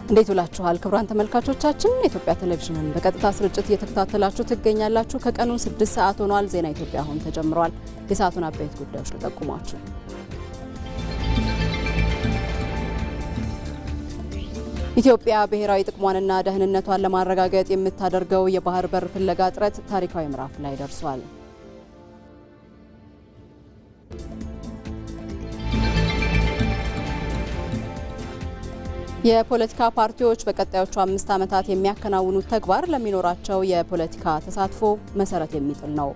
እንዴት ውላችኋል ክቡራን ተመልካቾቻችን ኢትዮጵያ ቴሌቪዥንን በቀጥታ ስርጭት እየተከታተላችሁ ትገኛላችሁ ከቀኑ 6 ሰዓት ሆኗል ዜና ኢትዮጵያ አሁን ተጀምሯል የሰዓቱን አበይት ጉዳዮች ልጠቁማችሁ ኢትዮጵያ ብሔራዊ ጥቅሟንና ደህንነቷን ለማረጋገጥ የምታደርገው የባህር በር ፍለጋ ጥረት ታሪካዊ ምዕራፍ ላይ ደርሷል የፖለቲካ ፓርቲዎች በቀጣዮቹ 5 ዓመታት የሚያከናውኑት ተግባር ለሚኖራቸው የፖለቲካ ተሳትፎ መሰረት የሚጥል ነው።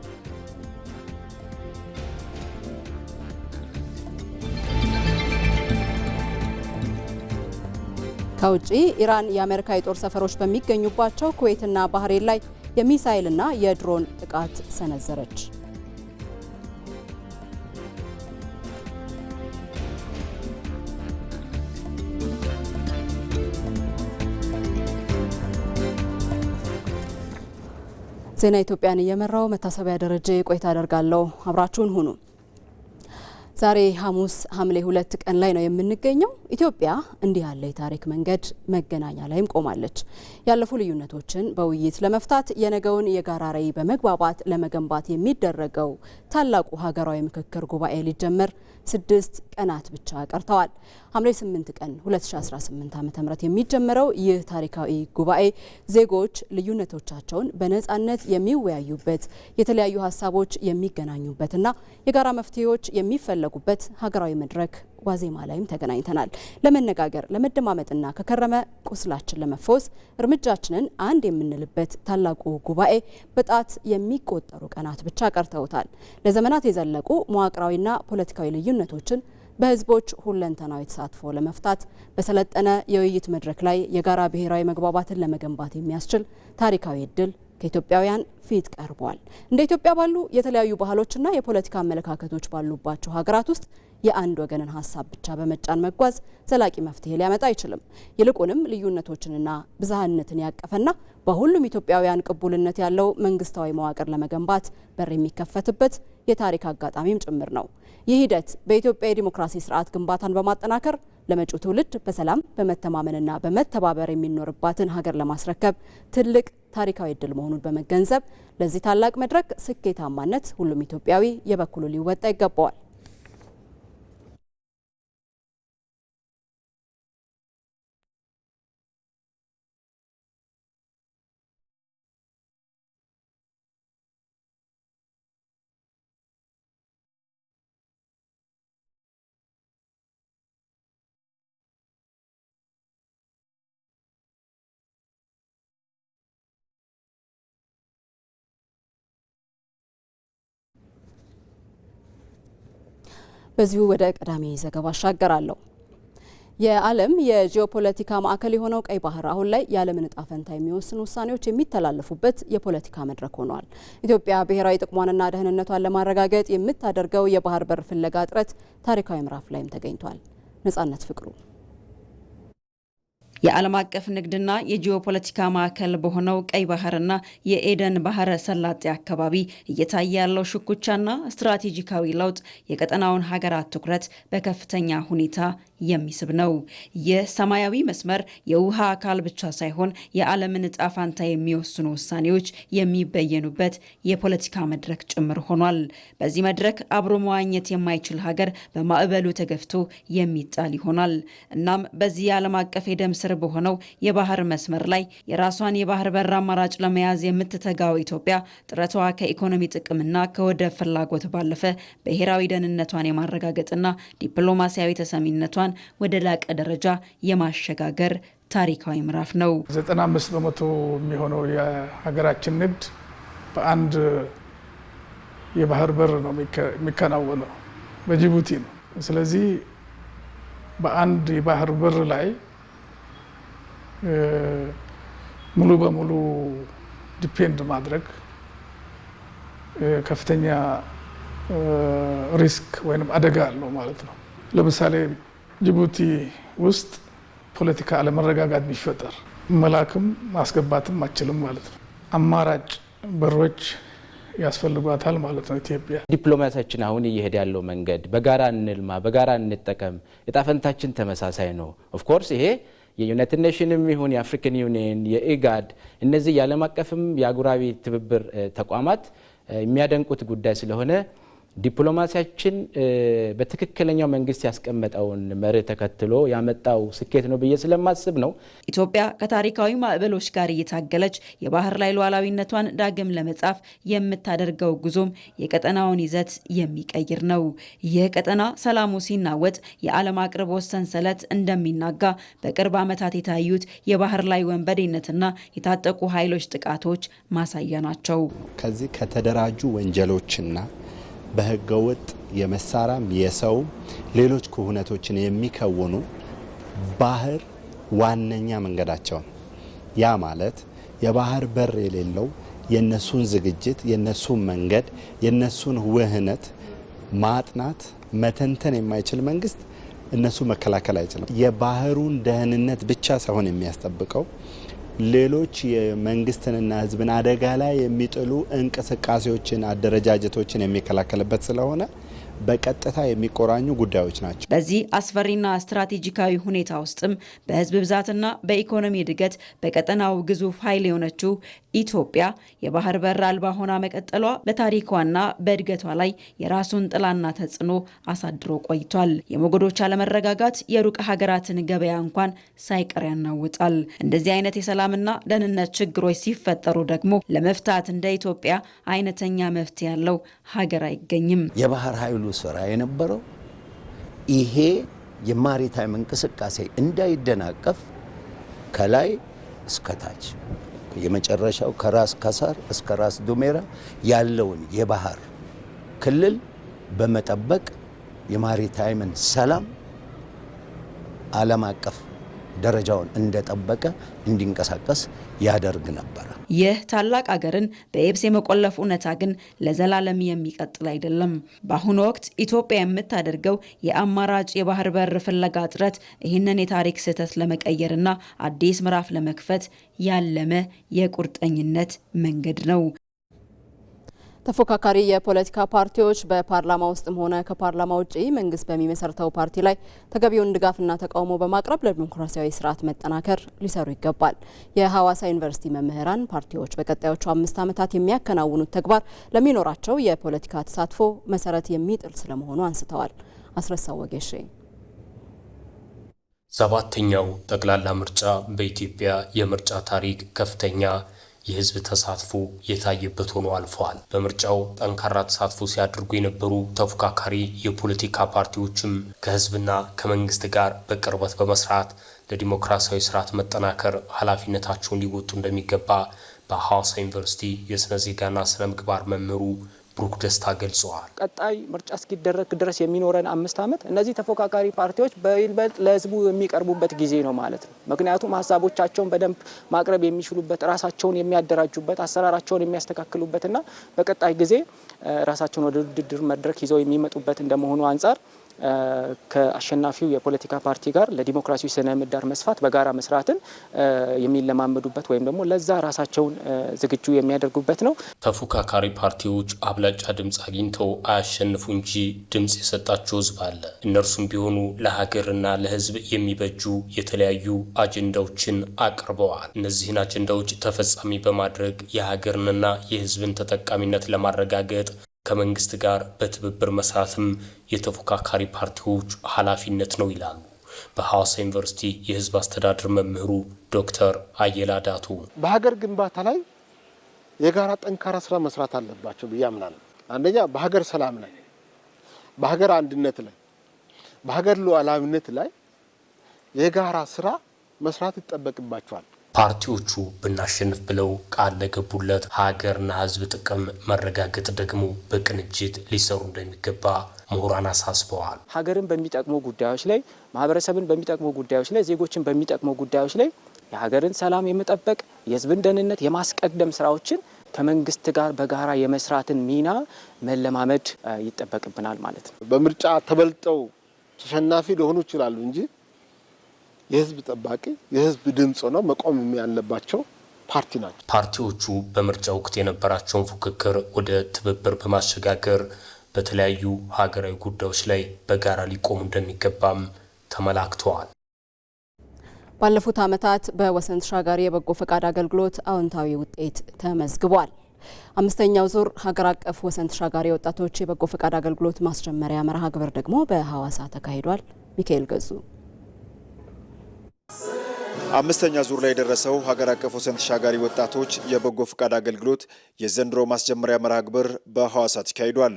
ከውጪ ኢራን የአሜሪካ የጦር ሰፈሮች በሚገኙባቸው ኩዌትና ባህሬን ላይ የሚሳኤልና የድሮን ጥቃት ሰነዘረች። ዜና ኢትዮጵያን እየመራው መታሰቢያ ደረጃ ቆይታ አደርጋለሁ አብራችሁን ሁኑ ዛሬ ሐሙስ ሐምሌ 2 ቀን ላይ ነው የምንገኘው ኢትዮጵያ እንዲህ ያለ የታሪክ መንገድ መገናኛ ላይም ቆማለች ያለፉ ልዩነቶችን በውይይት ለመፍታት የነገውን የጋራ ራዕይ በመግባባት ለመገንባት የሚደረገው ታላቁ ሀገራዊ ምክክር ጉባኤ ሊጀመር 6 ቀናት ብቻ ቀርተዋል ሐምሌ 8 ቀን 2018 ዓ.ም የሚጀመረው ይህ ታሪካዊ ጉባኤ ዜጎች ልዩነቶቻቸውን በነጻነት የሚወያዩበት የተለያዩ ሀሳቦች የሚገናኙበትና የጋራ መፍትሄዎች የሚፈለጉበት ሀገራዊ መድረክ ዋዜማ ላይም ተገናኝተናል ለመነጋገር ለመደማመጥና ከከረመ ቁስላችን ለመፈወስ እርምጃችንን አንድ የምንልበት ታላቁ ጉባኤ በጣት የሚቆጠሩ ቀናት ብቻ ቀርተውታል ለዘመናት የዘለቁ መዋቅራዊና ፖለቲካዊ ልዩነቶችን በህዝቦች ሁለንተናዊ ተሳትፎ ለመፍታት በሰለጠነ የውይይት መድረክ ላይ የጋራ ብሔራዊ መግባባትን ለመገንባት የሚያስችል ታሪካዊ እድል ከኢትዮጵያውያን ፊት ቀርቧል እንደ ኢትዮጵያ ባሉ የተለያዩ ባህሎችና የፖለቲካ አመለካከቶች ባሉባቸው ሀገራት ውስጥ የአንድ ወገንን ሀሳብ ብቻ በመጫን መጓዝ ዘላቂ መፍትሄ ሊያመጣ አይችልም ይልቁንም ልዩነቶችንና ብዝሃነትን ያቀፈና በሁሉም ኢትዮጵያውያን ቅቡልነት ያለው መንግስታዊ መዋቅር ለመገንባት በር የሚከፈትበት የታሪክ አጋጣሚም ጭምር ነው ይህ ሂደት በኢትዮጵያ የዲሞክራሲ ስርዓት ግንባታን በማጠናከር ለመጪው ትውልድ በሰላም በመተማመንና በመተባበር የሚኖርባትን ሀገር ለማስረከብ ትልቅ ታሪካዊ እድል መሆኑን በመገንዘብ ለዚህ ታላቅ መድረክ ስኬታማነት ሁሉም ኢትዮጵያዊ የበኩሉ ሊወጣ ይገባዋል በዚሁ ወደ ቀዳሚ ዘገባ አሻገራለሁ የዓለም የጂኦፖለቲካ ማዕከል የሆነው ቀይ ባህር አሁን ላይ የዓለምን ዕጣ ፈንታ የሚወስኑ ውሳኔዎች የሚተላለፉበት የፖለቲካ መድረክ ሆኗል ኢትዮጵያ ብሔራዊ ጥቅሟንና ደህንነቷን ለማረጋገጥ የምታደርገው የባህር በር ፍለጋ ጥረት ታሪካዊ ምዕራፍ ላይም ተገኝቷል ነጻነት ፍቅሩ የዓለም አቀፍ ንግድና የጂኦፖለቲካ ማዕከል በሆነው ቀይ ባህርና የኤደን ባህረ ሰላጤ አካባቢ እየታየ ያለው ሽኩቻና ስትራቴጂካዊ ለውጥ የቀጠናውን ሀገራት ትኩረት በከፍተኛ ሁኔታ የሚስብ ነው። ይህ ሰማያዊ መስመር የውሃ አካል ብቻ ሳይሆን የዓለምን ዕጣ ፈንታ የሚወስኑ ውሳኔዎች የሚበየኑበት የፖለቲካ መድረክ ጭምር ሆኗል። በዚህ መድረክ አብሮ መዋኘት የማይችል ሀገር በማዕበሉ ተገፍቶ የሚጣል ይሆናል። እናም በዚህ የዓለም አቀፍ የደም ስር በሆነው የባህር መስመር ላይ የራሷን የባህር በር አማራጭ ለመያዝ የምትተጋው ኢትዮጵያ ጥረቷ ከኢኮኖሚ ጥቅምና ከወደብ ፍላጎት ባለፈ ብሔራዊ ደህንነቷን የማረጋገጥና ዲፕሎማሲያዊ ተሰሚነቷን ወደ ላቀ ደረጃ የማሸጋገር ታሪካዊ ምዕራፍ ነው። 95% የሚሆነው የሀገራችን ንግድ በአንድ የባህር በር ነው የሚከናወነው በጅቡቲ ነው። ስለዚህ በአንድ የባህር በር ላይ ሙሉ በሙሉ ዲፔንድ ማድረግ ከፍተኛ ሪስክ ወይም አደጋ አለው ማለት ነው። ለምሳሌ ጅቡቲ ውስጥ ፖለቲካ አለመረጋጋት ቢፈጠር መላክም ማስገባትም አችልም ማለት ነው። አማራጭ በሮች ያስፈልጓታል ማለት ነው። ኢትዮጵያ ዲፕሎማሲያችን አሁን እየሄደ ያለው መንገድ በጋራ እንልማ፣ በጋራ እንጠቀም፣ እጣ ፈንታችን ተመሳሳይ ነው። ኦፍ ኮርስ ይሄ የዩናይትድ ኔሽንም ይሁን የአፍሪካን ዩኒየን የኢጋድ እነዚህ የዓለም አቀፍም የአህጉራዊ ትብብር ተቋማት የሚያደንቁት ጉዳይ ስለሆነ ዲፕሎማሲያችን በትክክለኛው መንግስት ያስቀመጠውን መርህ ተከትሎ ያመጣው ስኬት ነው ብዬ ስለማስብ ነው። ኢትዮጵያ ከታሪካዊ ማዕበሎች ጋር እየታገለች የባህር ላይ ሉዓላዊነቷን ዳግም ለመጻፍ የምታደርገው ጉዞም የቀጠናውን ይዘት የሚቀይር ነው። ይህ ቀጠና ሰላሙ ሲናወጥ የዓለም አቅርቦት ሰንሰለት እንደሚናጋ በቅርብ ዓመታት የታዩት የባህር ላይ ወንበዴነትና የታጠቁ ኃይሎች ጥቃቶች ማሳያ ናቸው። ከዚህ ከተደራጁ ወንጀሎችና በህገወጥ የመሳሪያም የሰው ሌሎች ክሁነቶችን የሚከውኑ ባህር ዋነኛ መንገዳቸው ያ ማለት የባህር በር የሌለው የነሱን ዝግጅት የነሱን መንገድ የነሱን ውህነት ማጥናት መተንተን የማይችል መንግስት እነሱ መከላከል አይችልም። የባህሩን ደህንነት ብቻ ሳይሆን የሚያስጠብቀው ሌሎች የመንግስትንና ህዝብን አደጋ ላይ የሚጥሉ እንቅስቃሴዎችን አደረጃጀቶችን የሚከላከልበት ስለሆነ በቀጥታ የሚቆራኙ ጉዳዮች ናቸው። በዚህ አስፈሪና ስትራቴጂካዊ ሁኔታ ውስጥም በህዝብ ብዛትና በኢኮኖሚ እድገት በቀጠናው ግዙፍ ኃይል የሆነችው ኢትዮጵያ የባህር በር አልባ ሆና መቀጠሏ በታሪኳና በእድገቷ ላይ የራሱን ጥላና ተጽዕኖ አሳድሮ ቆይቷል። የሞገዶች አለመረጋጋት የሩቅ ሀገራትን ገበያ እንኳን ሳይቀር ያናውጣል። እንደዚህ አይነት የሰላምና ደህንነት ችግሮች ሲፈጠሩ ደግሞ ለመፍታት እንደ ኢትዮጵያ አይነተኛ መፍትሄ ያለው ሀገር አይገኝም። የባህር ኃይሉ ስራ የነበረው ይሄ የማሪታይም እንቅስቃሴ እንዳይደናቀፍ ከላይ እስከ ታች የመጨረሻው ከራስ ካሳር እስከ ራስ ዱሜራ ያለውን የባህር ክልል በመጠበቅ የማሪታይምን ሰላም ዓለም አቀፍ ደረጃውን እንደጠበቀ እንዲንቀሳቀስ ያደርግ ነበር። ይህ ታላቅ አገርን በየብስ የመቆለፍ እውነታ ግን ለዘላለም የሚቀጥል አይደለም። በአሁኑ ወቅት ኢትዮጵያ የምታደርገው የአማራጭ የባህር በር ፍለጋ ጥረት ይህንን የታሪክ ስህተት ለመቀየርና አዲስ ምዕራፍ ለመክፈት ያለመ የቁርጠኝነት መንገድ ነው። ተፎካካሪ የፖለቲካ ፓርቲዎች በፓርላማ ውስጥም ሆነ ከፓርላማ ውጪ መንግስት በሚመሰርተው ፓርቲ ላይ ተገቢውን ድጋፍና ተቃውሞ በማቅረብ ለዲሞክራሲያዊ ስርዓት መጠናከር ሊሰሩ ይገባል። የሐዋሳ ዩኒቨርሲቲ መምህራን ፓርቲዎች በቀጣዮቹ 5 ዓመታት የሚያከናውኑት ተግባር ለሚኖራቸው የፖለቲካ ተሳትፎ መሰረት የሚጥል ስለመሆኑ አንስተዋል። አስረሳው ወጌሼ 7ኛው ጠቅላላ ምርጫ በኢትዮጵያ የምርጫ ታሪክ ከፍተኛ የህዝብ ተሳትፎ የታየበት ሆኖ አልፈዋል። በምርጫው ጠንካራ ተሳትፎ ሲያደርጉ የነበሩ ተፎካካሪ የፖለቲካ ፓርቲዎችም ከህዝብና ከመንግስት ጋር በቅርበት በመስራት ለዲሞክራሲያዊ ስርዓት መጠናከር ኃላፊነታቸውን ሊወጡ እንደሚገባ በሐዋሳ ዩኒቨርሲቲ የስነ ዜጋና ስነ ምግባር መምህሩ ብሩክ ደስታ ገልጸዋል። ቀጣይ ምርጫ እስኪደረግ ድረስ የሚኖረን 5 ዓመት እነዚህ ተፎካካሪ ፓርቲዎች በይበልጥ ለህዝቡ የሚቀርቡበት ጊዜ ነው ማለት ነው። ምክንያቱም ሀሳቦቻቸውን በደንብ ማቅረብ የሚችሉበት፣ ራሳቸውን የሚያደራጁበት፣ አሰራራቸውን የሚያስተካክሉበትና በቀጣይ ጊዜ ራሳቸውን ወደ ውድድር መድረክ ይዘው የሚመጡበት እንደመሆኑ አንጻር ከአሸናፊው የፖለቲካ ፓርቲ ጋር ለዲሞክራሲያዊ ስነ ምህዳር መስፋት በጋራ መስራትን የሚለማመዱበት ወይም ደግሞ ለዛ ራሳቸውን ዝግጁ የሚያደርጉበት ነው። ተፎካካሪ ፓርቲዎች አብላጫ ድምፅ አግኝተው አያሸንፉ እንጂ ድምፅ የሰጣቸው ህዝብ አለ። እነርሱም ቢሆኑ ለሀገርና ለህዝብ የሚበጁ የተለያዩ አጀንዳዎችን አቅርበዋል። እነዚህን አጀንዳዎች ተፈጻሚ በማድረግ የሀገርንና የህዝብን ተጠቃሚነት ለማረጋገጥ ከመንግስት ጋር በትብብር መስራትም የተፎካካሪ ፓርቲዎች ኃላፊነት ነው ይላሉ በሐዋሳ ዩኒቨርሲቲ የህዝብ አስተዳደር መምህሩ ዶክተር አየላ ዳቱ። በሀገር ግንባታ ላይ የጋራ ጠንካራ ስራ መስራት አለባቸው ብዬ አምናለሁ። አንደኛ በሀገር ሰላም ላይ፣ በሀገር አንድነት ላይ፣ በሀገር ሉዓላዊነት ላይ የጋራ ስራ መስራት ይጠበቅባቸዋል። ፓርቲዎቹ ብናሸንፍ ብለው ቃል ለገቡለት ሀገርና ህዝብ ጥቅም መረጋገጥ ደግሞ በቅንጅት ሊሰሩ እንደሚገባ ምሁራን አሳስበዋል። ሀገርን በሚጠቅሙ ጉዳዮች ላይ፣ ማህበረሰብን በሚጠቅሙ ጉዳዮች ላይ፣ ዜጎችን በሚጠቅሙ ጉዳዮች ላይ የሀገርን ሰላም የመጠበቅ የህዝብን ደህንነት የማስቀደም ስራዎችን ከመንግስት ጋር በጋራ የመስራትን ሚና መለማመድ ይጠበቅብናል ማለት ነው። በምርጫ ተበልጠው ተሸናፊ ሊሆኑ ይችላሉ እንጂ የህዝብ ጠባቂ የህዝብ ድምጽ ነው መቆም ያለባቸው ፓርቲ ናቸው። ፓርቲዎቹ በምርጫ ወቅት የነበራቸውን ፉክክር ወደ ትብብር በማሸጋገር በተለያዩ ሀገራዊ ጉዳዮች ላይ በጋራ ሊቆሙ እንደሚገባም ተመላክተዋል። ባለፉት ዓመታት በወሰን ተሻጋሪ የበጎ ፈቃድ አገልግሎት አዎንታዊ ውጤት ተመዝግቧል። አምስተኛው ዙር ሀገር አቀፍ ወሰን ተሻጋሪ ወጣቶች የበጎ ፈቃድ አገልግሎት ማስጀመሪያ መርሃ ግብር ደግሞ በሐዋሳ ተካሂዷል። ሚካኤል ገዙ አምስተኛ ዙር ላይ የደረሰው ሀገር አቀፍ ወሰን ተሻጋሪ ወጣቶች የበጎ ፈቃድ አገልግሎት የዘንድሮ ማስጀመሪያ መርሃ ግብር በሐዋሳ ተካሂዷል።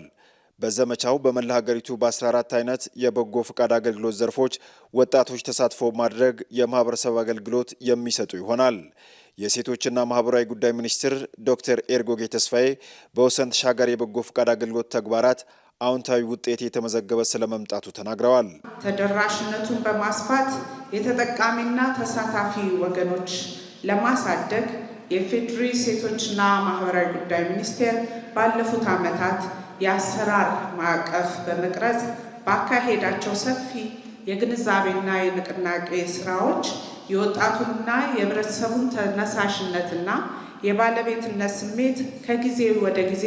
በዘመቻው በመላ ሀገሪቱ በ14 አይነት የበጎ ፈቃድ አገልግሎት ዘርፎች ወጣቶች ተሳትፎ ማድረግ የማህበረሰብ አገልግሎት የሚሰጡ ይሆናል። የሴቶችና ማህበራዊ ጉዳይ ሚኒስትር ዶክተር ኤርጎጌ ተስፋዬ በወሰን ተሻጋሪ የበጎ ፈቃድ አገልግሎት ተግባራት አዎንታዊ ውጤት የተመዘገበ ስለመምጣቱ ተናግረዋል። ተደራሽነቱን በማስፋት የተጠቃሚና ተሳታፊ ወገኖች ለማሳደግ የፌዴሪ ሴቶችና ማህበራዊ ጉዳይ ሚኒስቴር ባለፉት ዓመታት የአሰራር ማዕቀፍ በመቅረጽ ባካሄዳቸው ሰፊ የግንዛቤና የንቅናቄ ስራዎች የወጣቱንና የህብረተሰቡን ተነሳሽነትና የባለቤትነት ስሜት ከጊዜ ወደ ጊዜ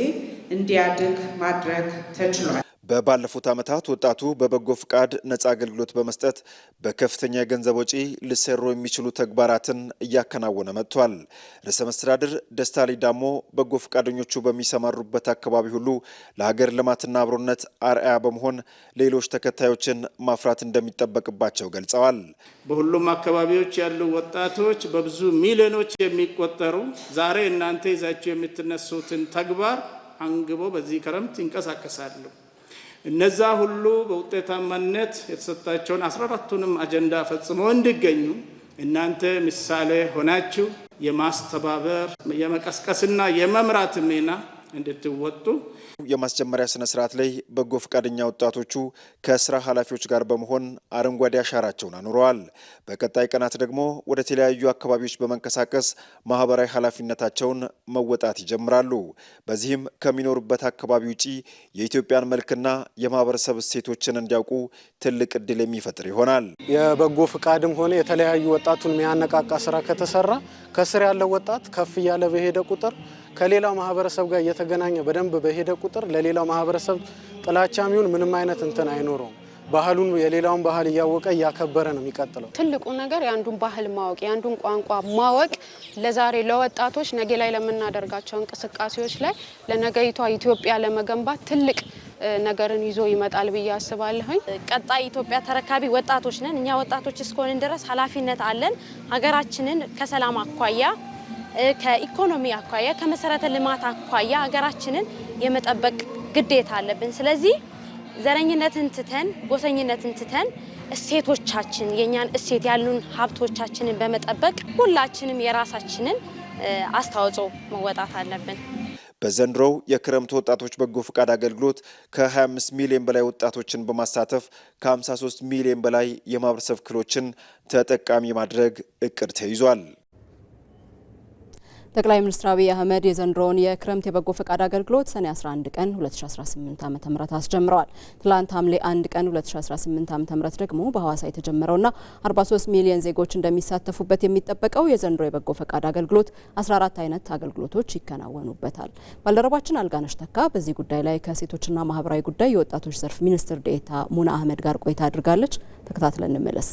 እንዲያድግ ማድረግ ተችሏል። በባለፉት ዓመታት ወጣቱ በበጎ ፈቃድ ነጻ አገልግሎት በመስጠት በከፍተኛ የገንዘብ ወጪ ሊሰሩ የሚችሉ ተግባራትን እያከናወነ መጥቷል። ርዕሰ መስተዳድር ደስታ ሌዳሞ በጎ ፈቃደኞቹ በሚሰማሩበት አካባቢ ሁሉ ለሀገር ልማትና አብሮነት አርአያ በመሆን ሌሎች ተከታዮችን ማፍራት እንደሚጠበቅባቸው ገልጸዋል። በሁሉም አካባቢዎች ያሉ ወጣቶች በብዙ ሚሊዮኖች የሚቆጠሩ ዛሬ እናንተ ይዛችሁ የምትነሱትን ተግባር አንግቦ በዚህ ክረምት ይንቀሳቀሳሉ። እነዛ ሁሉ በውጤታማነት የተሰጣቸውን 14ቱንም አጀንዳ ፈጽመው እንዲገኙ እናንተ ምሳሌ ሆናችሁ የማስተባበር የመቀስቀስና የመምራት ሚና እንድትወጡ የማስጀመሪያ ስነ ስርዓት ላይ በጎ ፈቃደኛ ወጣቶቹ ከስራ ኃላፊዎች ጋር በመሆን አረንጓዴ አሻራቸውን አኑረዋል። በቀጣይ ቀናት ደግሞ ወደ ተለያዩ አካባቢዎች በመንቀሳቀስ ማህበራዊ ኃላፊነታቸውን መወጣት ይጀምራሉ። በዚህም ከሚኖሩበት አካባቢ ውጪ የኢትዮጵያን መልክና የማህበረሰብ እሴቶችን እንዲያውቁ ትልቅ እድል የሚፈጥር ይሆናል። የበጎ ፈቃድም ሆነ የተለያዩ ወጣቱን የሚያነቃቃ ስራ ከተሰራ ከስር ያለው ወጣት ከፍ እያለ በሄደ ቁጥር ከሌላው ማህበረሰብ ጋር እየተገናኘ በደንብ በሄደ ቁጥር ለሌላው ማህበረሰብ ጥላቻም ይሁን ምንም አይነት እንትን አይኖረውም። ባህሉን የሌላውን ባህል እያወቀ እያከበረ ነው የሚቀጥለው። ትልቁ ነገር የአንዱን ባህል ማወቅ፣ የአንዱን ቋንቋ ማወቅ ለዛሬ ለወጣቶች ነገ ላይ ለምናደርጋቸው እንቅስቃሴዎች ላይ ለነገይቷ ኢትዮጵያ ለመገንባት ትልቅ ነገርን ይዞ ይመጣል ብዬ አስባለሁኝ። ቀጣይ ኢትዮጵያ ተረካቢ ወጣቶች ነን። እኛ ወጣቶች እስከሆንን ድረስ ኃላፊነት አለን። ሀገራችንን ከሰላም አኳያ፣ ከኢኮኖሚ አኳያ፣ ከመሰረተ ልማት አኳያ ሀገራችንን የመጠበቅ ግዴታ አለብን። ስለዚህ ዘረኝነትን ትተን ጎሰኝነትን ትተን እሴቶቻችን የኛን እሴት ያሉን ሀብቶቻችንን በመጠበቅ ሁላችንም የራሳችንን አስተዋጽኦ መወጣት አለብን። በዘንድሮው የክረምት ወጣቶች በጎ ፈቃድ አገልግሎት ከ25 ሚሊዮን በላይ ወጣቶችን በማሳተፍ ከ53 ሚሊዮን በላይ የማህበረሰብ ክፍሎችን ተጠቃሚ ማድረግ እቅድ ተይዟል። ጠቅላይ ሚኒስትር አብይ አህመድ የዘንድሮውን የክረምት የበጎ ፈቃድ አገልግሎት ሰኔ 11 ቀን 2018 ዓ.ም አስጀምረዋል። ትላንት ሐምሌ 1 ቀን 2018 ዓ.ም ደግሞ በሐዋሳ የተጀመረውና 43 ሚሊዮን ዜጎች እንደሚሳተፉበት የሚጠበቀው የዘንድሮ የበጎ ፈቃድ አገልግሎት 14 አይነት አገልግሎቶች ይከናወኑበታል። ባልደረባችን አልጋነሽ ተካ በዚህ ጉዳይ ላይ ከሴቶችና ማህበራዊ ጉዳይ የወጣቶች ዘርፍ ሚኒስትር ዴኤታ ሙና አህመድ ጋር ቆይታ አድርጋለች። ተከታትለን እንመለስ።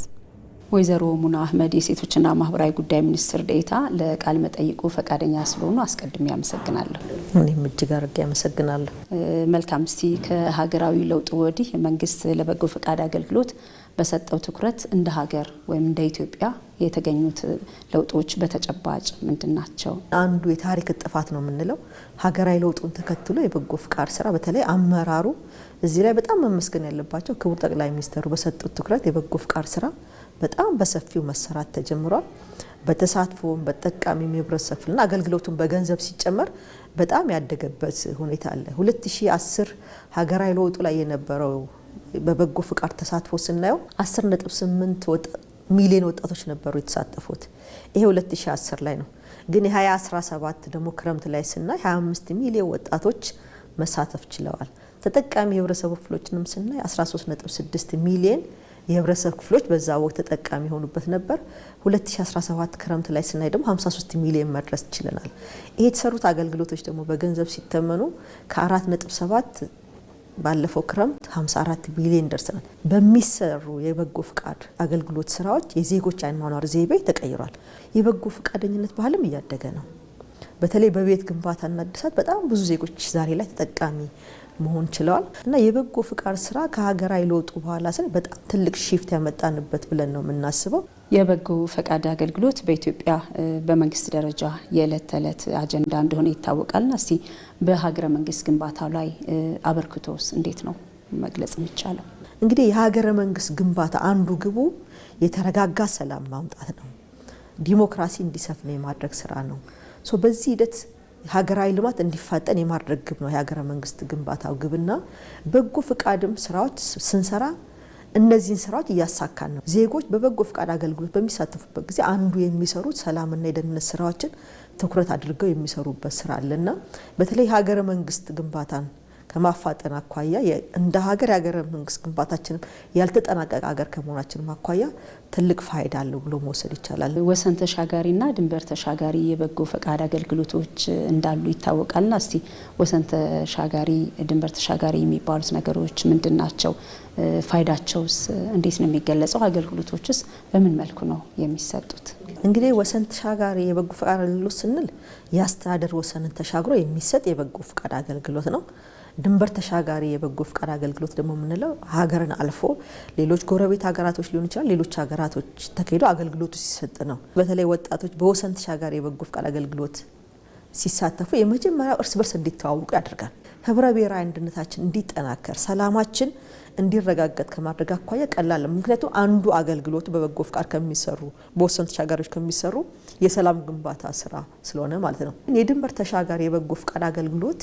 ወይዘሮ ሙና አህመድ የሴቶችና ማህበራዊ ጉዳይ ሚኒስትር ዴኤታ ለቃለ መጠይቁ ፈቃደኛ ስለሆኑ አስቀድሜ አመሰግናለሁ። እኔም እጅግ አድርጌ አመሰግናለሁ። መልካም። እስቲ ከሀገራዊ ለውጥ ወዲህ መንግስት ለበጎ ፈቃድ አገልግሎት በሰጠው ትኩረት እንደ ሀገር ወይም እንደ ኢትዮጵያ የተገኙት ለውጦች በተጨባጭ ምንድናቸው? አንዱ የታሪክ ጥፋት ነው የምንለው ሀገራዊ ለውጡን ተከትሎ የበጎ ፈቃድ ስራ በተለይ አመራሩ እዚህ ላይ በጣም መመስገን ያለባቸው ክቡር ጠቅላይ ሚኒስትሩ በሰጡት ትኩረት የበጎ ፈቃድ ስራ በጣም በሰፊው መሰራት ተጀምሯል። በተሳትፎም በተጠቃሚም የህብረተሰብ ክፍልና አገልግሎቱን በገንዘብ ሲጨመር በጣም ያደገበት ሁኔታ አለ። 2010 ሀገራዊ ለውጡ ላይ የነበረው በበጎ ፈቃድ ተሳትፎ ስናየው 10.8 ሚሊዮን ወጣቶች ነበሩ የተሳተፉት። ይሄ 2010 ላይ ነው። ግን የ2017 ደግሞ ክረምት ላይ ስናይ 25 ሚሊዮን ወጣቶች መሳተፍ ችለዋል። ተጠቃሚ የህብረተሰብ ክፍሎችንም ስናይ 13.6 ሚሊዮን የህብረተሰብ ክፍሎች በዛ ወቅት ተጠቃሚ ሆኑበት ነበር። 2017 ክረምት ላይ ስናይ ደግሞ 53 ሚሊዮን መድረስ ችለናል። ይሄ የተሰሩት አገልግሎቶች ደግሞ በገንዘብ ሲተመኑ ከ4.7 ባለፈው ክረምት 54 ቢሊዮን ደርሰናል። በሚሰሩ የበጎ ፍቃድ አገልግሎት ስራዎች የዜጎች አኗኗር ዘይቤ ተቀይሯል። የበጎ ፍቃደኝነት ባህልም እያደገ ነው። በተለይ በቤት ግንባታና እድሳት በጣም ብዙ ዜጎች ዛሬ ላይ ተጠቃሚ መሆን ችለዋል እና የበጎ ፍቃድ ስራ ከሀገራዊ ለውጡ በኋላ በጣም ትልቅ ሺፍት ያመጣንበት ብለን ነው የምናስበው። የበጎ ፈቃድ አገልግሎት በኢትዮጵያ በመንግስት ደረጃ የዕለት ተዕለት አጀንዳ እንደሆነ ይታወቃልና እስቲ በሀገረ መንግስት ግንባታው ላይ አበርክቶስ እንዴት ነው መግለጽ የሚቻለው? እንግዲህ የሀገረ መንግስት ግንባታ አንዱ ግቡ የተረጋጋ ሰላም ማምጣት ነው። ዲሞክራሲ እንዲሰፍን የማድረግ ስራ ነው። በዚህ ሂደት ሀገራዊ ልማት እንዲፋጠን የማድረግ ግብ ነው የሀገረ መንግስት ግንባታው ግብና በጎ ፍቃድም ስራዎች ስንሰራ እነዚህን ስራዎች እያሳካን ነው። ዜጎች በበጎ ፍቃድ አገልግሎት በሚሳተፉበት ጊዜ አንዱ የሚሰሩት ሰላምና የደህንነት ስራዎችን ትኩረት አድርገው የሚሰሩበት ስራ አለና በተለይ ሀገረ መንግስት ግንባታን ከማፋጠን አኳያ እንደ ሀገር የሀገረ መንግስት ግንባታችን ያልተጠናቀቀ ሀገር ከመሆናችን አኳያ ትልቅ ፋይዳ አለው ብሎ መውሰድ ይቻላል። ወሰን ተሻጋሪና ድንበር ተሻጋሪ የበጎ ፈቃድ አገልግሎቶች እንዳሉ ይታወቃልና እስቲ ወሰን ተሻጋሪ ድንበር ተሻጋሪ የሚባሉት ነገሮች ምንድን ናቸው? ፋይዳቸውስ እንዴት ነው የሚገለጸው? አገልግሎቶችስ በምን መልኩ ነው የሚሰጡት? እንግዲህ ወሰን ተሻጋሪ የበጎ ፈቃድ አገልግሎት ስንል የአስተዳደር ወሰንን ተሻግሮ የሚሰጥ የበጎ ፈቃድ አገልግሎት ነው። ድንበር ተሻጋሪ የበጎ ፍቃድ አገልግሎት ደግሞ የምንለው ሀገርን አልፎ ሌሎች ጎረቤት ሀገራቶች ሊሆን ይችላል ሌሎች ሀገራቶች ተካሂዶ አገልግሎቱ ሲሰጥ ነው። በተለይ ወጣቶች በወሰን ተሻጋሪ የበጎ ፍቃድ አገልግሎት ሲሳተፉ የመጀመሪያው እርስ በርስ እንዲተዋወቁ ያደርጋል። ህብረ ብሔራዊ አንድነታችን እንዲጠናከር፣ ሰላማችን እንዲረጋገጥ ከማድረግ አኳያ ቀላል። ምክንያቱም አንዱ አገልግሎቱ በበጎ ፍቃድ ከሚሰሩ በወሰን ተሻጋሪዎች ከሚሰሩ የሰላም ግንባታ ስራ ስለሆነ ማለት ነው። የድንበር ተሻጋሪ የበጎ ፍቃድ አገልግሎት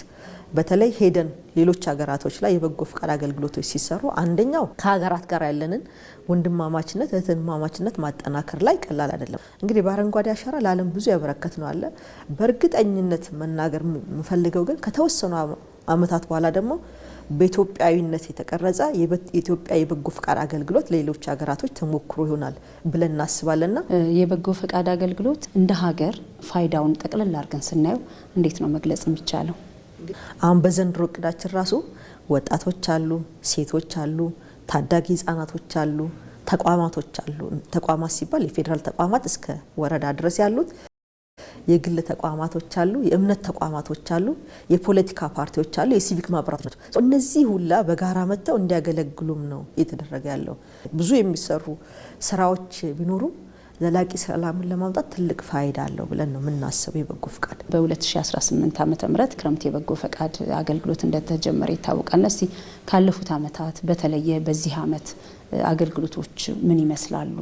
በተለይ ሄደን ሌሎች ሀገራቶች ላይ የበጎ ፍቃድ አገልግሎቶች ሲሰሩ አንደኛው ከሀገራት ጋር ያለንን ወንድማማችነት እህትማማችነት ማጠናከር ላይ ቀላል አይደለም። እንግዲህ በአረንጓዴ አሻራ ለዓለም ብዙ ያበረከት ነው አለ። በእርግጠኝነት መናገር የምፈልገው ግን ከተወሰኑ አመታት በኋላ ደግሞ በኢትዮጵያዊነት የተቀረጸ የኢትዮጵያ የበጎ ፍቃድ አገልግሎት ለሌሎች ሀገራቶች ተሞክሮ ይሆናል ብለን እናስባለንና የበጎ ፍቃድ አገልግሎት እንደ ሀገር ፋይዳውን ጠቅለል አድርገን ስናየው እንዴት ነው መግለጽ የሚቻለው? አሁን በዘንድሮ እቅዳችን ራሱ ወጣቶች አሉ፣ ሴቶች አሉ፣ ታዳጊ ህጻናቶች አሉ፣ ተቋማቶች አሉ። ተቋማት ሲባል የፌዴራል ተቋማት እስከ ወረዳ ድረስ ያሉት የግል ተቋማቶች አሉ፣ የእምነት ተቋማቶች አሉ፣ የፖለቲካ ፓርቲዎች አሉ፣ የሲቪክ ማህበራቶች። እነዚህ ሁላ በጋራ መጥተው እንዲያገለግሉም ነው እየተደረገ ያለው። ብዙ የሚሰሩ ስራዎች ቢኖሩም ዘላቂ ሰላምን ለማምጣት ትልቅ ፋይዳ አለው ብለን ነው የምናስበው። የበጎ ፍቃድ በ2018 ዓ.ም ክረምት የበጎ ፈቃድ አገልግሎት እንደተጀመረ ይታወቃል። እስቲ ካለፉት አመታት በተለየ በዚህ አመት አገልግሎቶች ምን ይመስላሉ?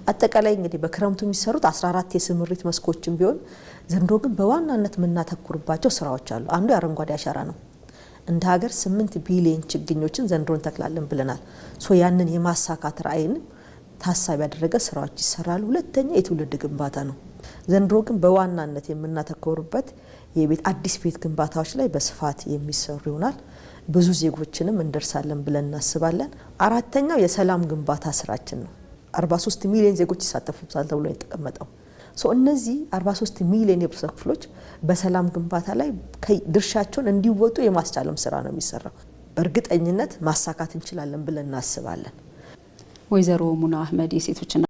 አጠቃላይ እንግዲህ በክረምቱ የሚሰሩት 14 የስምሪት መስኮችን ቢሆን ዘንድሮ ግን በዋናነት የምናተኩርባቸው ስራዎች አሉ። አንዱ የአረንጓዴ አሻራ ነው። እንደ ሀገር 8 ቢሊዮን ችግኞችን ዘንድሮ እንተክላለን ብለናል። ያንን የማሳካት ራዕይን ታሳቢ ያደረገ ስራዎች ይሰራሉ። ሁለተኛ የትውልድ ግንባታ ነው። ዘንድሮ ግን በዋናነት የምናተኩርበት የቤት አዲስ ቤት ግንባታዎች ላይ በስፋት የሚሰሩ ይሆናል። ብዙ ዜጎችንም እንደርሳለን ብለን እናስባለን። አራተኛው የሰላም ግንባታ ስራችን ነው። 43 ሚሊዮን ዜጎች ይሳተፉበታል ተብሎ የተቀመጠው። እነዚህ 43 ሚሊዮን የህብረተሰብ ክፍሎች በሰላም ግንባታ ላይ ድርሻቸውን እንዲወጡ የማስቻለም ስራ ነው የሚሰራው። በእርግጠኝነት ማሳካት እንችላለን ብለን እናስባለን። ወይዘሮ ሙና አህመድ የሴቶችና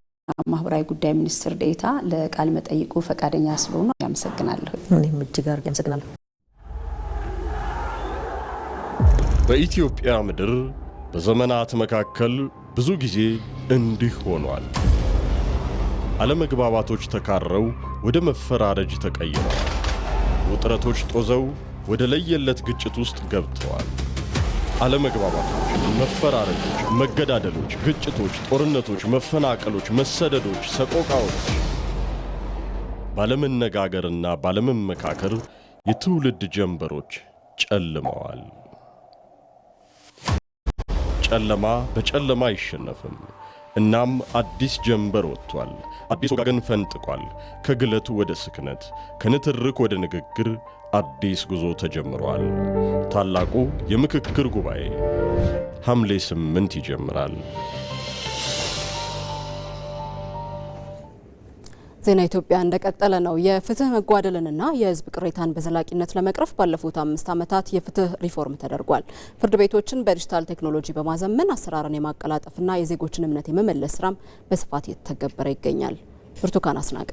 ማህበራዊ ጉዳይ ሚኒስትር ዴኤታ ለቃለ መጠይቁ ፈቃደኛ ስለሆኑ ያመሰግናለሁ። እኔም እጅግ አድርጌ አመሰግናለሁ። በኢትዮጵያ ምድር በዘመናት መካከል ብዙ ጊዜ እንዲህ ሆኗል። አለመግባባቶች ተካረው ወደ መፈራረጅ ተቀይረዋል። ውጥረቶች ጦዘው ወደ ለየለት ግጭት ውስጥ ገብተዋል። አለመግባባቶች፣ መፈራረጆች፣ መገዳደሎች፣ ግጭቶች፣ ጦርነቶች፣ መፈናቀሎች፣ መሰደዶች፣ ሰቆቃዎች ባለመነጋገርና ባለመመካከር የትውልድ ጀንበሮች ጨልመዋል። ጨለማ በጨለማ አይሸነፍም። እናም አዲስ ጀንበር ወጥቷል። አዲስ ወጋገን ፈንጥቋል። ከግለቱ ወደ ስክነት፣ ከንትርክ ወደ ንግግር አዲስ ጉዞ ተጀምሯል። ታላቁ የምክክር ጉባኤ ሐምሌ 8 ይጀምራል። ዜና ኢትዮጵያ እንደቀጠለ ነው። የፍትህ መጓደልንና የህዝብ ቅሬታን በዘላቂነት ለመቅረፍ ባለፉት 5 ዓመታት የፍትህ ሪፎርም ተደርጓል። ፍርድ ቤቶችን በዲጂታል ቴክኖሎጂ በማዘመን አሰራርን የማቀላጠፍና የዜጎችን እምነት የመመለስ ስራም በስፋት እየተተገበረ ይገኛል። ብርቱካን አስናቀ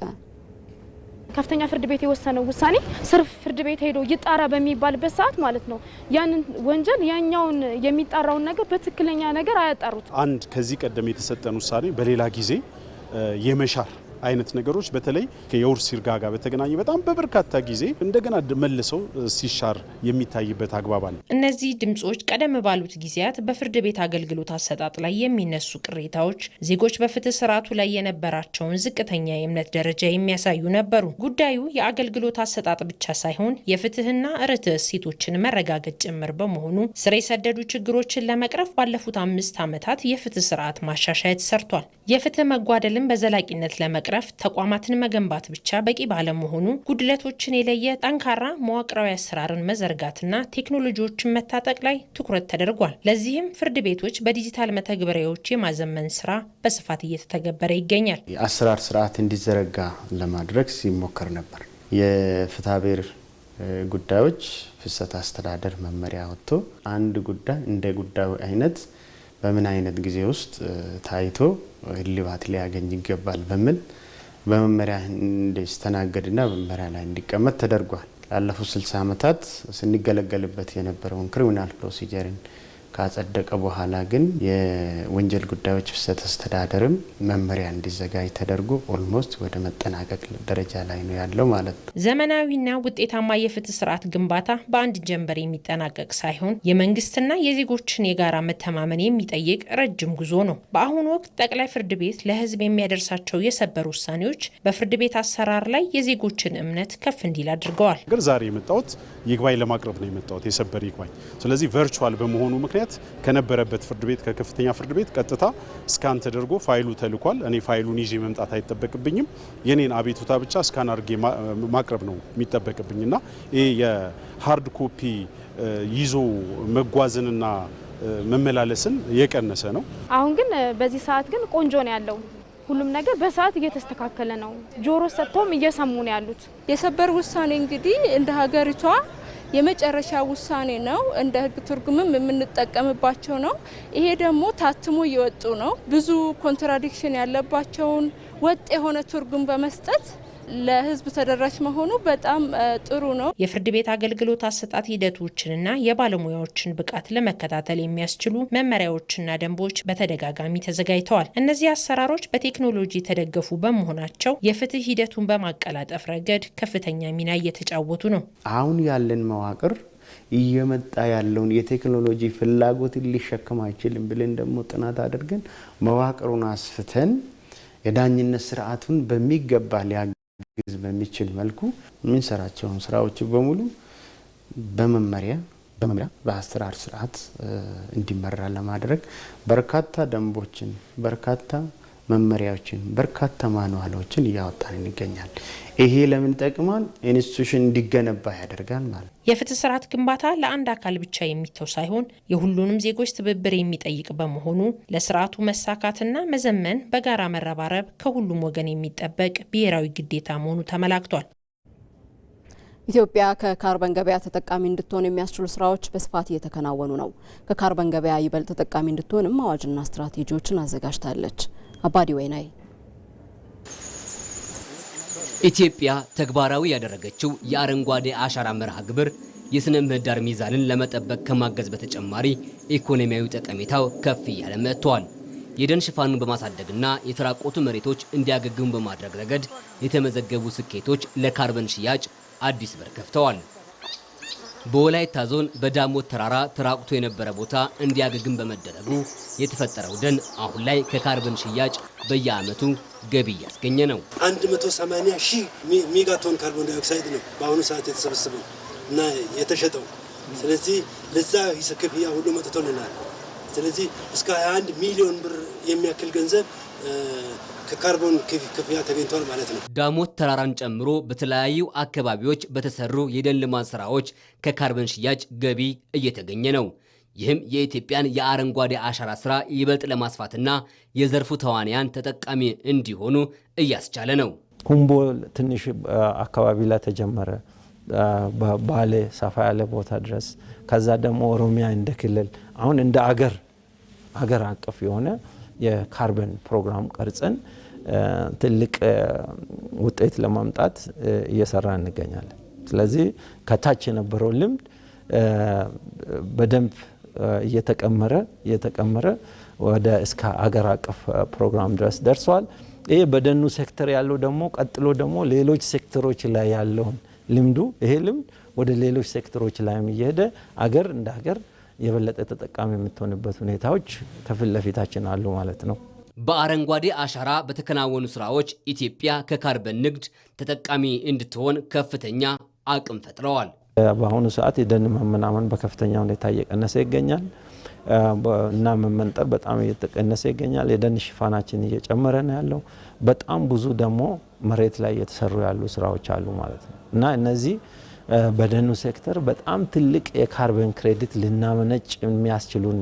ከፍተኛ ፍርድ ቤት የወሰነው ውሳኔ ስር ፍርድ ቤት ሄዶ ይጣራ በሚባልበት ሰዓት ማለት ነው ያንን ወንጀል ያኛውን የሚጣራውን ነገር በትክክለኛ ነገር አያጣሩት። አንድ ከዚህ ቀደም የተሰጠን ውሳኔ በሌላ ጊዜ የመሻር አይነት ነገሮች በተለይ ከየውርስ ይርጋ ጋር በተገናኘ በጣም በበርካታ ጊዜ እንደገና መልሰው ሲሻር የሚታይበት አግባብ አለ። እነዚህ ድምጾች ቀደም ባሉት ጊዜያት በፍርድ ቤት አገልግሎት አሰጣጥ ላይ የሚነሱ ቅሬታዎች ዜጎች በፍትህ ስርዓቱ ላይ የነበራቸውን ዝቅተኛ የእምነት ደረጃ የሚያሳዩ ነበሩ። ጉዳዩ የአገልግሎት አሰጣጥ ብቻ ሳይሆን የፍትህና ርትዕ እሴቶችን መረጋገጥ ጭምር በመሆኑ ስር የሰደዱ ችግሮችን ለመቅረፍ ባለፉት 5 ዓመታት የፍትህ ስርዓት ማሻሻያ ተሰርቷል። የፍትህ መጓደልን በዘላቂነት ለመቅረፍ ተቋማትን መገንባት ብቻ በቂ ባለመሆኑ ጉድለቶችን የለየ ጠንካራ መዋቅራዊ አሰራርን መዘርጋትና ቴክኖሎጂዎችን መታጠቅ ላይ ትኩረት ተደርጓል። ለዚህም ፍርድ ቤቶች በዲጂታል መተግበሪያዎች የማዘመን ስራ በስፋት እየተተገበረ ይገኛል። የአሰራር ስርዓት እንዲዘረጋ ለማድረግ ሲሞከር ነበር። የፍትሐ ብሔር ጉዳዮች ፍሰት አስተዳደር መመሪያ ወጥቶ አንድ ጉዳይ እንደ ጉዳዩ አይነት በምን አይነት ጊዜ ውስጥ ታይቶ እልባት ሊያገኝ ይገባል በሚል በመመሪያ እንዲስተናገድና በመመሪያ ላይ እንዲቀመጥ ተደርጓል። ላለፉት 60 ዓመታት ስንገለገልበት የነበረውን ክሪሚናል ፕሮሲጀርን ካጸደቀ በኋላ ግን የወንጀል ጉዳዮች ፍሰት አስተዳደርም መመሪያ እንዲዘጋጅ ተደርጎ ኦልሞስት ወደ መጠናቀቅ ደረጃ ላይ ነው ያለው ማለት ነው። ዘመናዊና ውጤታማ የፍትህ ስርዓት ግንባታ በአንድ ጀንበር የሚጠናቀቅ ሳይሆን የመንግስትና የዜጎችን የጋራ መተማመን የሚጠይቅ ረጅም ጉዞ ነው። በአሁኑ ወቅት ጠቅላይ ፍርድ ቤት ለህዝብ የሚያደርሳቸው የሰበር ውሳኔዎች በፍርድ ቤት አሰራር ላይ የዜጎችን እምነት ከፍ እንዲል አድርገዋል። ግን ዛሬ የመጣሁት ይግባኝ ለማቅረብ ነው የመጣሁት፣ የሰበር ይግባኝ። ስለዚህ ቨርቹዋል በመሆኑ ምክንያት ከነበረበት ፍርድ ቤት ከከፍተኛ ፍርድ ቤት ቀጥታ ስካን ተደርጎ ፋይሉ ተልኳል። እኔ ፋይሉን ይዤ መምጣት አይጠበቅብኝም። የኔን አቤቱታ ብቻ ስካን አድርጌ ማቅረብ ነው የሚጠበቅብኝና ይሄ የሃርድ ኮፒ ይዞ መጓዝንና መመላለስን የቀነሰ ነው። አሁን ግን በዚህ ሰዓት ግን ቆንጆ ነው ያለው። ሁሉም ነገር በሰዓት እየተስተካከለ ነው። ጆሮ ሰጥተውም እየሰሙ ነው ያሉት። የሰበር ውሳኔ እንግዲህ እንደ ሀገሪቷ የመጨረሻ ውሳኔ ነው። እንደ ህግ ትርጉምም የምንጠቀምባቸው ነው። ይሄ ደግሞ ታትሞ እየወጡ ነው። ብዙ ኮንትራዲክሽን ያለባቸውን ወጥ የሆነ ትርጉም በመስጠት ለህዝብ ተደራሽ መሆኑ በጣም ጥሩ ነው። የፍርድ ቤት አገልግሎት አሰጣጥ ሂደቶችንና የባለሙያዎችን ብቃት ለመከታተል የሚያስችሉ መመሪያዎችና ደንቦች በተደጋጋሚ ተዘጋጅተዋል። እነዚህ አሰራሮች በቴክኖሎጂ የተደገፉ በመሆናቸው የፍትህ ሂደቱን በማቀላጠፍ ረገድ ከፍተኛ ሚና እየተጫወቱ ነው። አሁን ያለን መዋቅር እየመጣ ያለውን የቴክኖሎጂ ፍላጎትን ሊሸከም አይችልም ብለን ደግሞ ጥናት አድርገን መዋቅሩን አስፍተን የዳኝነት ስርዓቱን በሚገባ ሊያግዝ በሚችል መልኩ የምንሰራቸውን ስራዎች በሙሉ በመመሪያ በአሰራር ስርዓት እንዲመራ ለማድረግ በርካታ ደንቦችን፣ በርካታ መመሪያዎችን፣ በርካታ ማኑዋሎችን እያወጣን እንገኛል። ይሄ ለምን ጠቅማል? ኢንስቲትዩሽን እንዲገነባ ያደርጋል ማለት። የፍትህ ስርዓት ግንባታ ለአንድ አካል ብቻ የሚተው ሳይሆን የሁሉንም ዜጎች ትብብር የሚጠይቅ በመሆኑ ለስርዓቱ መሳካትና መዘመን በጋራ መረባረብ ከሁሉም ወገን የሚጠበቅ ብሔራዊ ግዴታ መሆኑ ተመላክቷል። ኢትዮጵያ ከካርበን ገበያ ተጠቃሚ እንድትሆን የሚያስችሉ ስራዎች በስፋት እየተከናወኑ ነው። ከካርበን ገበያ ይበልጥ ተጠቃሚ እንድትሆንም አዋጅና ስትራቴጂዎችን አዘጋጅታለች። አባዲ ወይናይ ኢትዮጵያ ተግባራዊ ያደረገችው የአረንጓዴ አሻራ መርሃ ግብር የስነ ምህዳር ሚዛንን ለመጠበቅ ከማገዝ በተጨማሪ ኢኮኖሚያዊ ጠቀሜታው ከፍ እያለ መጥቷል። የደን ሽፋኑን በማሳደግና የተራቆቱ መሬቶች እንዲያገግሙ በማድረግ ረገድ የተመዘገቡ ስኬቶች ለካርበን ሽያጭ አዲስ በር ከፍተዋል። በወላይታ ዞን በዳሞት ተራራ ተራቁቶ የነበረ ቦታ እንዲያገግም በመደረጉ የተፈጠረው ደን አሁን ላይ ከካርበን ሽያጭ በየዓመቱ ገቢ እያስገኘ ነው። 180 ሺህ ሜጋቶን ካርቦን ዳይኦክሳይድ ነው በአሁኑ ሰዓት የተሰበሰበው እና የተሸጠው። ስለዚህ ለዛ ክፍያ ሁሉ መጥቶልናል። ስለዚህ እስከ 21 ሚሊዮን ብር የሚያክል ገንዘብ ከካርቦን ክፍያ ተገኝቷል ማለት ነው። ዳሞት ተራራን ጨምሮ በተለያዩ አካባቢዎች በተሰሩ የደን ልማት ስራዎች ከካርበን ሽያጭ ገቢ እየተገኘ ነው። ይህም የኢትዮጵያን የአረንጓዴ አሻራ ስራ ይበልጥ ለማስፋትና የዘርፉ ተዋንያን ተጠቃሚ እንዲሆኑ እያስቻለ ነው። ሁምቦ ትንሽ አካባቢ ላይ ተጀመረ፣ ባሌ ሰፋ ያለ ቦታ ድረስ፣ ከዛ ደግሞ ኦሮሚያ እንደ ክልል አሁን እንደ አገር አቀፍ የሆነ የካርበን ፕሮግራም ቀርጸን ትልቅ ውጤት ለማምጣት እየሰራ እንገኛለን። ስለዚህ ከታች የነበረው ልምድ በደንብ እየተቀመረ ወደ እስከ አገር አቀፍ ፕሮግራም ድረስ ደርሷል። ይሄ በደኑ ሴክተር ያለው ደግሞ ቀጥሎ ደግሞ ሌሎች ሴክተሮች ላይ ያለውን ይሄ ልምድ ወደ ሌሎች ሴክተሮች ላይ እየሄደ አገር እንደ ሀገር የበለጠ ተጠቃሚ የምትሆንበት ሁኔታዎች ከፊት ለፊታችን አሉ ማለት ነው። በአረንጓዴ አሻራ በተከናወኑ ስራዎች ኢትዮጵያ ከካርበን ንግድ ተጠቃሚ እንድትሆን ከፍተኛ አቅም ፈጥረዋል። በአሁኑ ሰዓት የደን መመናመን በከፍተኛ ሁኔታ እየቀነሰ ይገኛል እና መመንጠር በጣም እየተቀነሰ ይገኛል። የደን ሽፋናችን እየጨመረ ነው ያለው። በጣም ብዙ ደግሞ መሬት ላይ እየተሰሩ ያሉ ስራዎች አሉ ማለት ነው እና እነዚህ በደኑ ሴክተር በጣም ትልቅ የካርበን ክሬዲት ልናመነጭ የሚያስችሉን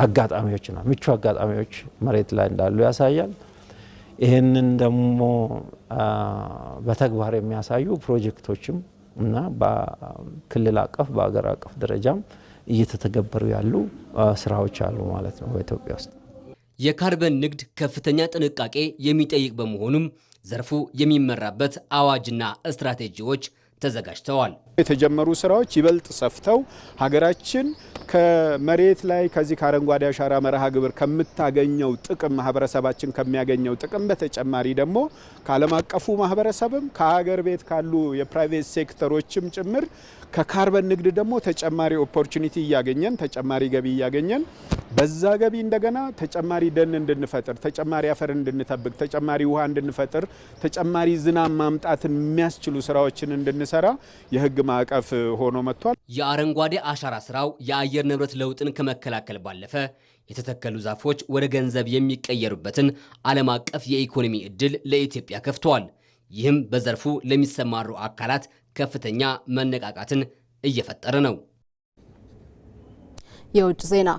አጋጣሚዎችና ምቹ አጋጣሚዎች መሬት ላይ እንዳሉ ያሳያል። ይህንን ደግሞ በተግባር የሚያሳዩ ፕሮጀክቶችም እና በክልል አቀፍ በአገር አቀፍ ደረጃም እየተተገበሩ ያሉ ስራዎች አሉ ማለት ነው በኢትዮጵያ ውስጥ። የካርበን ንግድ ከፍተኛ ጥንቃቄ የሚጠይቅ በመሆኑም ዘርፉ የሚመራበት አዋጅና ስትራቴጂዎች ተዘጋጅተዋል። የተጀመሩ ስራዎች ይበልጥ ሰፍተው ሀገራችን ከመሬት ላይ ከዚህ ከአረንጓዴ አሻራ መርሃ ግብር ከምታገኘው ጥቅም ማህበረሰባችን ከሚያገኘው ጥቅም በተጨማሪ ደግሞ ከዓለም አቀፉ ማህበረሰብም ከሀገር ቤት ካሉ የፕራይቬት ሴክተሮችም ጭምር ከካርበን ንግድ ደግሞ ተጨማሪ ኦፖርቹኒቲ እያገኘን ተጨማሪ ገቢ እያገኘን በዛ ገቢ እንደገና ተጨማሪ ደን እንድንፈጥር፣ ተጨማሪ አፈር እንድንጠብቅ፣ ተጨማሪ ውሃ እንድንፈጥር፣ ተጨማሪ ዝናብ ማምጣትን የሚያስችሉ ስራዎችን እንድንሰራ የህግ ማዕቀፍ ሆኖ መጥቷል። የአረንጓዴ አሻራ ስራው የአየር ንብረት ለውጥን ከመከላከል ባለፈ የተተከሉ ዛፎች ወደ ገንዘብ የሚቀየሩበትን ዓለም አቀፍ የኢኮኖሚ እድል ለኢትዮጵያ ከፍቷል። ይህም በዘርፉ ለሚሰማሩ አካላት ከፍተኛ መነቃቃትን እየፈጠረ ነው። የውጭ ዜና።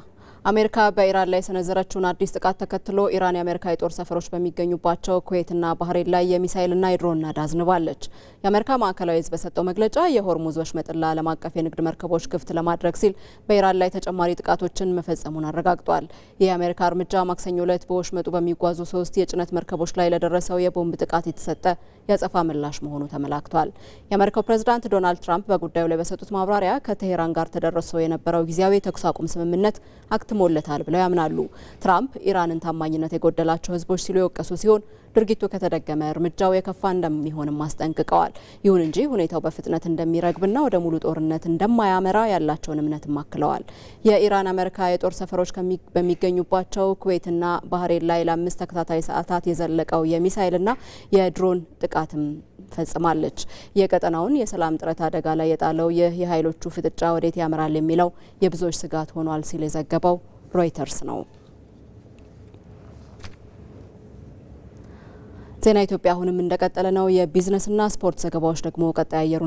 አሜሪካ በኢራን ላይ የሰነዘረችውን አዲስ ጥቃት ተከትሎ ኢራን የአሜሪካ የጦር ሰፈሮች በሚገኙባቸው ኩዌትና ባህሬን ላይ የሚሳይልና የድሮን ናዳ አዝንባለች። የአሜሪካ ማዕከላዊ ዕዝ በሰጠው መግለጫ የሆርሙዝ ወሽመጥን ለዓለም አቀፍ የንግድ መርከቦች ክፍት ለማድረግ ሲል በኢራን ላይ ተጨማሪ ጥቃቶችን መፈጸሙን አረጋግጧል። ይህ የአሜሪካ እርምጃ ማክሰኞ ዕለት በወሽመጡ በሚጓዙ 3 የጭነት መርከቦች ላይ ለደረሰው የቦምብ ጥቃት የተሰጠ የአጸፋ ምላሽ መሆኑ ተመላክቷል። የአሜሪካው ፕሬዝዳንት ዶናልድ ትራምፕ በጉዳዩ ላይ በሰጡት ማብራሪያ ከቴሄራን ጋር ተደርሶ የነበረው ጊዜያዊ የተኩስ አቁም ስምምነት አክትሞለታል ብለው ያምናሉ። ትራምፕ ኢራንን ታማኝነት የጎደላቸው ህዝቦች ሲሉ የወቀሱ ሲሆን ድርጊቱ ከተደገመ እርምጃው የከፋ እንደሚሆንም አስጠንቅቀዋል። ይሁን እንጂ ሁኔታው በፍጥነት እንደሚረግብና ወደ ሙሉ ጦርነት እንደማያመራ ያላቸውን እምነትም አክለዋል። የኢራን አሜሪካ የጦር ሰፈሮች በሚገኙባቸው ኩዌትና ባህሬን ላይ ለ5 ተከታታይ ሰዓታት የዘለቀው የሚሳይልና የድሮን ጥቃትም ፈጽማለች። የቀጠናውን የሰላም ጥረት አደጋ ላይ የጣለው ይህ የኃይሎቹ ፍጥጫ ወዴት ያመራል የሚለው የብዙዎች ስጋት ሆኗል ሲል የዘገበው ሮይተርስ ነው። ዜና ኢትዮጵያ አሁንም እንደቀጠለ ነው። የቢዝነስና ስፖርት ዘገባዎች ደግሞ ቀጣይ አየሩን